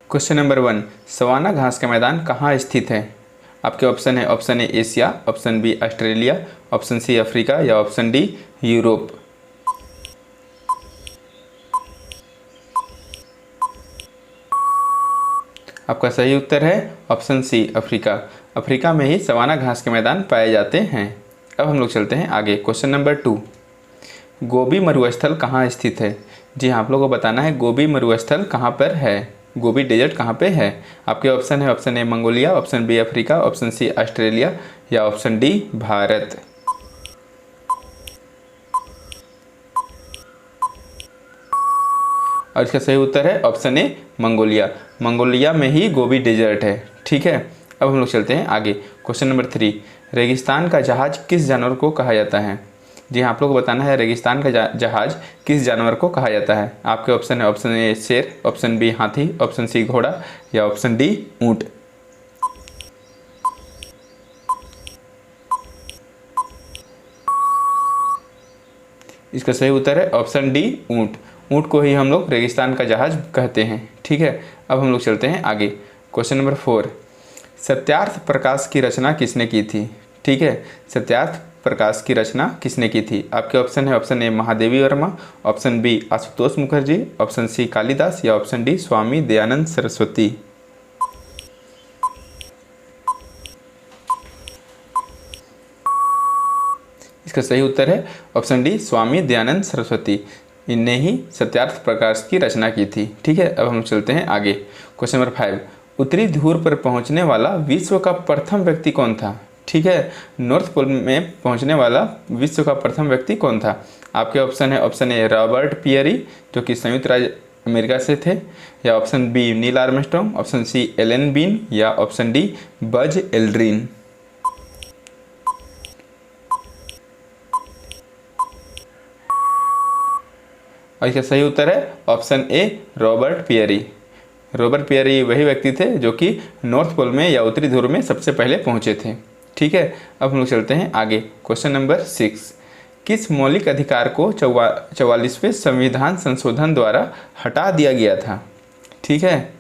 Question number 1, savanna घास का मैदान कहाँ स्थित है? आपके ऑप्शन है, option A Asia, option B Australia, option C Africa या ऑप्शन डी यूरोप। आपका सही उत्तर है ऑप्शन सी अफ्रीका। अफ्रीका में ही सवाना घास के मैदान पाए जाते हैं। अब हम लोग चलते हैं आगे। क्वेश्चन नंबर 2, गोबी मरुस्थल कहाँ स्थित है? जी हाँ, आप लोगों को बताना है गोबी मरुस्थल कहाँ पर है, गोबी डेजर्ट कहाँ पे है। आपके ऑप्शन है, option A Mongolia, option B Africa, option C Australia या ऑप्शन डी भारत। और इसका सही उत्तर है ऑप्शन ए मंगोलिया। मंगोलिया में ही गोबी डेजर्ट है। ठीक है, अब हम लोग चलते हैं आगे। क्वेश्चन नंबर 3, रेगिस्तान का जहाज किस जानवर को कहा जाता है? जी हाँ, आप लोग को बताना है रेगिस्तान का जहाज किस जानवर को कहा जाता है। आपके ऑप्शन है, ऑप्शन ए शेर, ऑप्शन बी हाथी, ऑप्शन सी घोड़ा या ऑप्शन डी ऊँट। इसका सही उत्तर है ऑप्शन डी ऊँट। ऊँट को ही हम लोग रेगिस्तान का जहाज कहते हैं। ठीक है, अब हम लोग चलते हैं आगे। क्वेश्चन नंबर 4, सत्यार्थ प्रकाश की रचना किसने की थी? ठीक है, सत्यार्थ प्रकाश की रचना किसने की थी? आपके ऑप्शन है, option A Mahadevi Verma, option B Ashutosh Mukherjee, option C Kalidas या ऑप्शन डी स्वामी दयानंद सरस्वती। इसका सही उत्तर है ऑप्शन डी स्वामी दयानंद सरस्वती। इनने ही सत्यार्थ प्रकाश की रचना की थी। ठीक है, अब हम चलते हैं आगे। क्वेश्चन नंबर 5, उत्तरी ध्रुव पर पहुंचने वाला विश्व का प्रथम व्यक्ति कौन था? ठीक है, नॉर्थ पोल में पहुंचने वाला विश्व का प्रथम व्यक्ति कौन था? आपके ऑप्शन है, ऑप्शन ए रॉबर्ट पियरी जो कि संयुक्त राज्य अमेरिका से थे, या option B Neil Armstrong, option C Alan Bean या ऑप्शन डी बज एल्ड्रिन। और इसका सही उत्तर है option A Robert Peary. Robert Peary वही व्यक्ति थे जो कि नॉर्थ पोल में या उत्तरी ध्रुव में सबसे पहले पहुंचे थे। ठीक है, अब हम लोग चलते हैं आगे। क्वेश्चन नंबर 6, किस मौलिक अधिकार को 44वें संविधान संशोधन द्वारा हटा दिया गया था? ठीक है,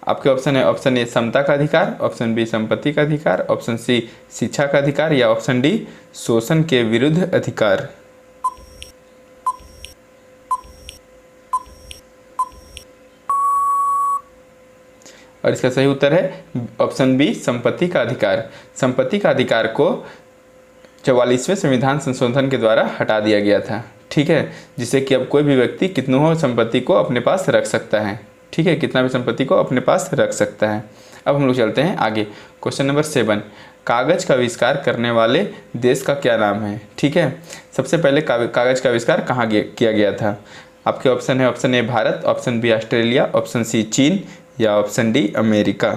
आपके ऑप्शन है, ऑप्शन ए समता का अधिकार, ऑप्शन बी संपत्ति का अधिकार, ऑप्शन सी शिक्षा का अधिकार या ऑप्शन डी शोषण के विरुद्ध अधिकार। और इसका सही उत्तर है ऑप्शन बी संपत्ति का अधिकार। संपत्ति का अधिकार को 44वें संविधान संशोधन के द्वारा हटा दिया गया था। ठीक है, जिससे कि अब कोई भी व्यक्ति कितनों संपत्ति को अपने पास रख सकता है। ठीक है, कितना भी संपत्ति को अपने पास रख सकता है। अब हम लोग चलते हैं आगे। क्वेश्चन नंबर 7, कागज़ का आविष्कार करने वाले देश का क्या नाम है? ठीक है, सबसे पहले कागज़ का आविष्कार कहाँ किया गया था? आपके ऑप्शन है, option A Bharat, option B Australia, option C चीन या ऑप्शन डी अमेरिका।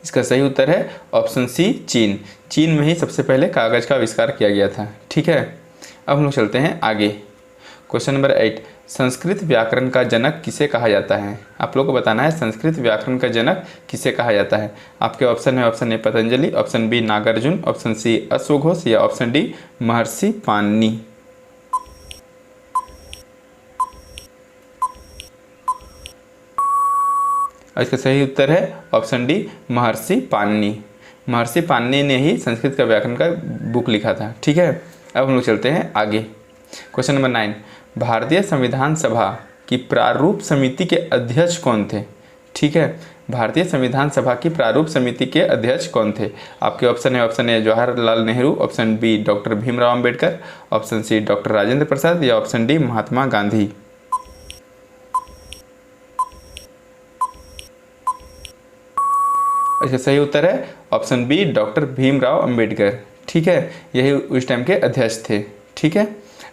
इसका सही उत्तर है ऑप्शन सी चीन। चीन में ही सबसे पहले कागज़ का आविष्कार किया गया था। ठीक है, अब हम लोग चलते हैं आगे। क्वेश्चन नंबर 8, संस्कृत व्याकरण का जनक किसे कहा जाता है? आप लोग को बताना है संस्कृत व्याकरण का जनक किसे कहा जाता है। आपके ऑप्शन है, option A Patanjali, option B Nagarjuna, option C अश्वघोष या ऑप्शन डी महर्षि पाणिनि। और इसका सही उत्तर है ऑप्शन डी महर्षि पाणिनि। महर्षि पाणिनि ने ही संस्कृत का व्याकरण का बुक लिखा था। ठीक है, अब हम लोग चलते हैं आगे। क्वेश्चन नंबर 9, भारतीय संविधान सभा की प्रारूप समिति के अध्यक्ष कौन थे? ठीक है, भारतीय संविधान सभा की प्रारूप समिति के अध्यक्ष कौन थे? आपके ऑप्शन है, option A Jawaharlal Nehru, option B doctor Bhimrao Ambedkar, option C doctor Rajendra Prasad या ऑप्शन डी महात्मा गांधी। इसका सही उत्तर है option B doctor Bhimrao Ambedkar. ठीक है, यही उस टाइम के अध्यक्ष थे। ठीक है,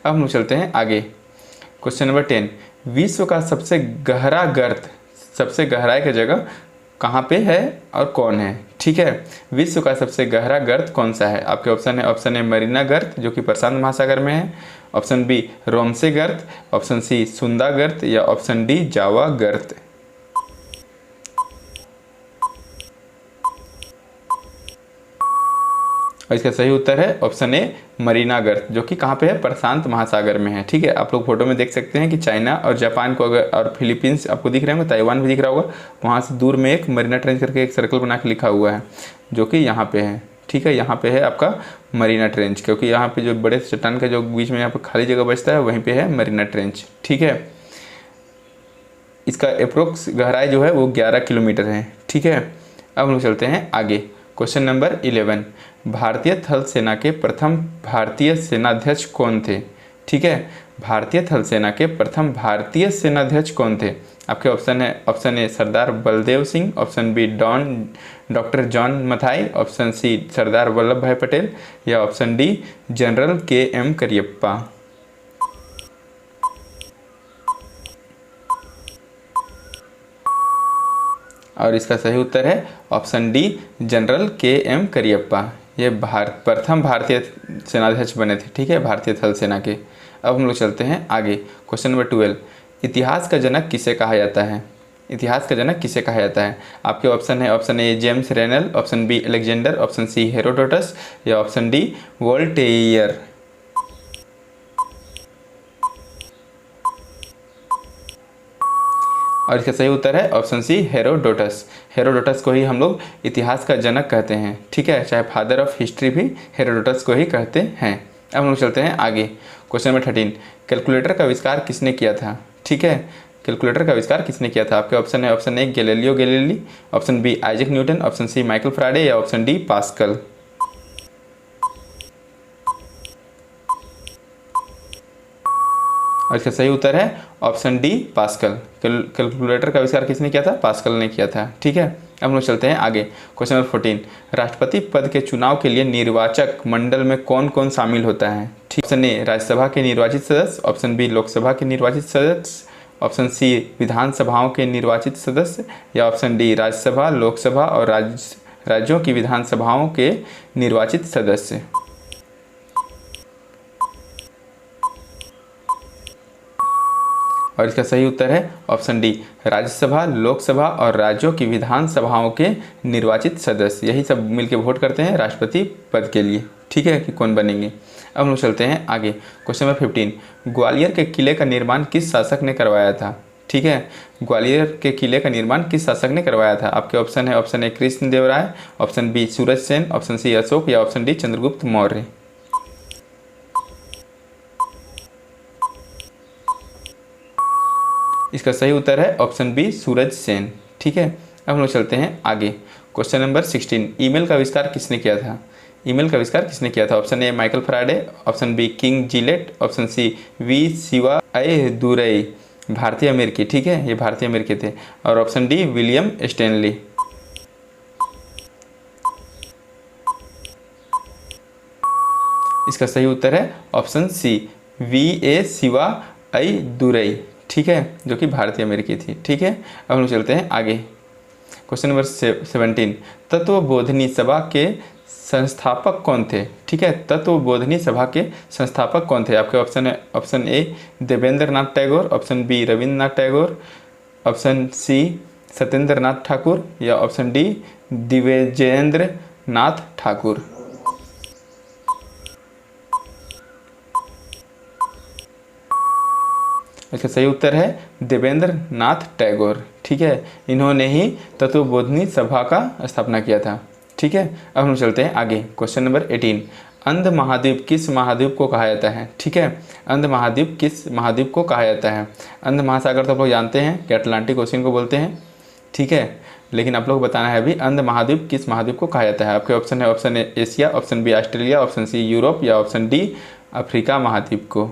अब हम चलते हैं आगे। क्वेश्चन नंबर 10, विश्व का सबसे गहरा गर्त, सबसे गहराई की जगह कहाँ पे है और कौन है? ठीक है, विश्व का सबसे गहरा गर्त कौन सा है? आपके ऑप्शन है, ऑप्शन ए मरीना गर्त जो कि प्रशांत महासागर में है, ऑप्शन बी रोमसे गर्त, ऑप्शन सी सुंदा गर्त या ऑप्शन डी जावा गर्त। और इसका सही उत्तर है ऑप्शन ए मरीना गर्त, जो कि कहाँ पे है, प्रशांत महासागर में है। ठीक है, आप लोग फोटो में देख सकते हैं कि चाइना और जापान को अगर और फिलीपींस आपको दिख रहे होंगे, ताइवान भी दिख रहा होगा, वहाँ से दूर में एक मरीना ट्रेंच करके एक सर्कल बना के लिखा हुआ है जो कि यहाँ पे है। ठीक है, यहाँ पे है आपका मरीना ट्रेंच, क्योंकि यहाँ पे जो बड़े चट्टान का जो बीच में यहाँ पे खाली जगह बचता है वहीं पे है मरीना ट्रेंच। ठीक है, इसका अप्रोक्स गहराई जो है वो 11 किलोमीटर है। ठीक है, अब हम लोग चलते हैं आगे। क्वेश्चन नंबर 11, भारतीय थल सेना के प्रथम भारतीय सेनाध्यक्ष कौन थे? ठीक है, भारतीय थल सेना के प्रथम भारतीय सेनाध्यक्ष कौन थे? आपके ऑप्शन है, option A Sardar Baldev Singh, option B doctor John Mathai, option C Sardar Vallabh Bhai Patel, या option D general KM Cariappa. और इसका सही उत्तर है option D general KM Cariappa. ये प्रथम भारतीय सेनाध्यक्ष बने थे। ठीक है, भारतीय थल सेना के। अब हम लोग चलते हैं आगे। क्वेश्चन नंबर 12, इतिहास का जनक किसे कहा जाता है? इतिहास का जनक किसे कहा जाता है? आपके ऑप्शन है, option A James Rennell, option B Alexander, option C Herodotus, या ऑप्शन डी वोल्टेयर। और इसका सही उत्तर है ऑप्शन सी हेरोडोटस। हेरोडोटस को ही हम लोग इतिहास का जनक कहते हैं। ठीक है, चाहे फादर ऑफ हिस्ट्री भी हेरोडोटस को ही कहते हैं। अब हम लोग चलते हैं आगे। क्वेश्चन नंबर 13, कैलकुलेटर का आविष्कार किसने किया था? ठीक है, कैलकुलेटर का आविष्कार किसने किया था? आपके ऑप्शन है, option A Galileo Galilei, option B Isaac Newton, option C Michael Faraday, या ऑप्शन डी पास्कल। और इसका सही उत्तर है ऑप्शन डी पास्कल। कैलकुलेटर का आविष्कार किसने किया था? पास्कल ने किया था। ठीक है, अब हम लोग चलते हैं आगे। क्वेश्चन नंबर 14, राष्ट्रपति पद के चुनाव के लिए निर्वाचक मंडल में कौन कौन शामिल होता है? ठीक, ऑप्शन ए राज्यसभा के निर्वाचित सदस्य, ऑप्शन बी लोकसभा के निर्वाचित सदस्य, ऑप्शन सी विधानसभाओं के निर्वाचित सदस्य, या ऑप्शन डी राज्यसभा, लोकसभा और राज्यों की विधानसभाओं के निर्वाचित सदस्य। और इसका सही उत्तर है ऑप्शन डी राज्यसभा, लोकसभा और राज्यों की विधानसभाओं के निर्वाचित सदस्य। यही सब मिलकर वोट करते हैं राष्ट्रपति पद के लिए। ठीक है, कि कौन बनेंगे। अब हम लोग चलते हैं आगे। क्वेश्चन नंबर 15, ग्वालियर के किले का निर्माण किस शासक ने करवाया था? ठीक है, ग्वालियर के किले का निर्माण किस शासक ने करवाया था? आपके ऑप्शन है, option A Krishnadevaraya, option B Suraj Sen, option C Ashok, या ऑप्शन डी चंद्रगुप्त मौर्य। इसका सही उत्तर है ऑप्शन बी सूरज सेन। ठीक है, अब हम लोग चलते हैं आगे। क्वेश्चन नंबर 16, ईमेल का आविष्कार किसने किया था? ईमेल का आविष्कार किसने किया था? Option A Michael Faraday, option B King Gillette, option C V Shivadurai, भारतीय अमेरिकी। ठीक है, ये भारतीय अमेरिकी थे, और ऑप्शन डी विलियम स्टेनली। इसका सही उत्तर है ऑप्शन सी VA शिवादुरई। ठीक है, जो कि भारतीय अमेरिकी थी। ठीक है, अब हम लोग चलते हैं आगे। क्वेश्चन नंबर 17, तत्वबोधिनी सभा के संस्थापक कौन थे? ठीक है, तत्वबोधिनी सभा के संस्थापक कौन थे? आपके ऑप्शन है, option A Devendra Nath Tagore, option B Rabindranath Tagore, option C Satyendra Nath Thakur, या ऑप्शन डी दिव्येंद्र नाथ ठाकुर। इसका सही उत्तर है देवेंद्र नाथ टैगोर। ठीक है, इन्होंने ही तत्वबोधिनी सभा का स्थापना किया था। ठीक है, अब हम चलते हैं आगे। क्वेश्चन नंबर 18, अंध महाद्वीप किस महाद्वीप को कहा जाता है? ठीक है, अंध महाद्वीप किस महाद्वीप को कहा जाता है? अंध महासागर तो आप लोग जानते हैं कि अटलांटिक ओशियन को बोलते हैं। ठीक है, लेकिन आप लोग बताना है अभी अंध महाद्वीप किस महाद्वीप को कहा जाता है। आपके ऑप्शन है, option A Asia, option B Australia, option C Europe, या ऑप्शन डी अफ्रीका महाद्वीप को।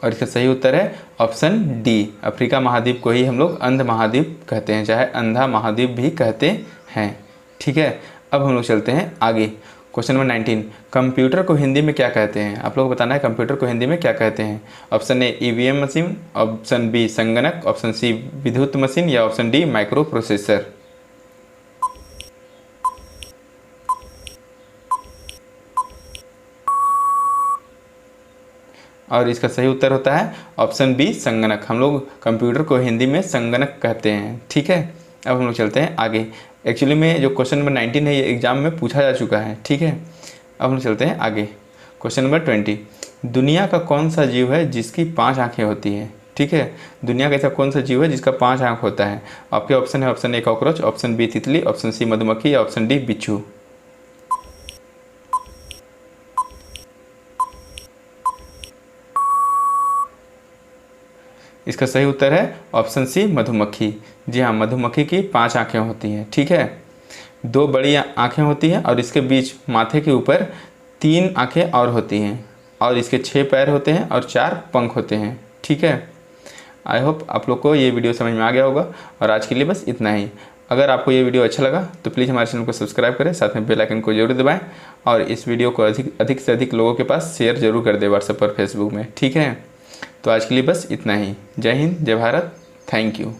और इसका सही उत्तर है ऑप्शन डी अफ्रीका महाद्वीप को ही हम लोग अंध महाद्वीप कहते हैं, चाहे अंधा महाद्वीप भी कहते हैं। ठीक है, अब हम लोग चलते हैं आगे। क्वेश्चन नंबर 19, कंप्यूटर को हिंदी में क्या कहते हैं? आप लोग बताना है कंप्यूटर को हिंदी में क्या कहते हैं। Option A EVM machine, option B संगणक, ऑप्शन सी विद्युत मशीन, या ऑप्शन डी माइक्रो प्रोसेसर। और इसका सही उत्तर होता है ऑप्शन बी संगणक। हम लोग कंप्यूटर को हिंदी में संगणक कहते हैं। ठीक है, अब हम लोग चलते हैं आगे। एक्चुअली में जो क्वेश्चन नंबर 19 है ये एग्जाम में पूछा जा चुका है, ठीक है। अब हम लोग चलते हैं आगे। क्वेश्चन नंबर 20, दुनिया का कौन सा जीव है जिसकी 5 आँखें होती हैं, ठीक है। दुनिया का ऐसा कौन सा जीव है जिसका 5 आँख होता है। आपके ऑप्शन है, option A cockroach, option B तितली, ऑप्शन सी मधुमक्खी या ऑप्शन डी बिच्छू। इसका सही उत्तर है ऑप्शन सी मधुमक्खी। जी हाँ, मधुमक्खी की 5 आँखें होती हैं, ठीक है। 2 बड़ी आँखें होती हैं और इसके बीच माथे के ऊपर 3 आँखें और होती हैं और इसके 6 पैर होते हैं और 4 पंख होते हैं, ठीक है। आई होप आप लोग को ये वीडियो समझ में आ गया होगा और आज के लिए बस इतना ही। अगर आपको ये वीडियो अच्छा लगा तो प्लीज़ हमारे चैनल को सब्सक्राइब करें, साथ में बेल आइकन को जरूर दबाएं और इस वीडियो को अधिक से अधिक लोगों के पास शेयर जरूर कर दें व्हाट्सएप और फेसबुक में, ठीक है। तो आज के लिए बस इतना ही। जय हिंद, जय भारत, थैंक यू।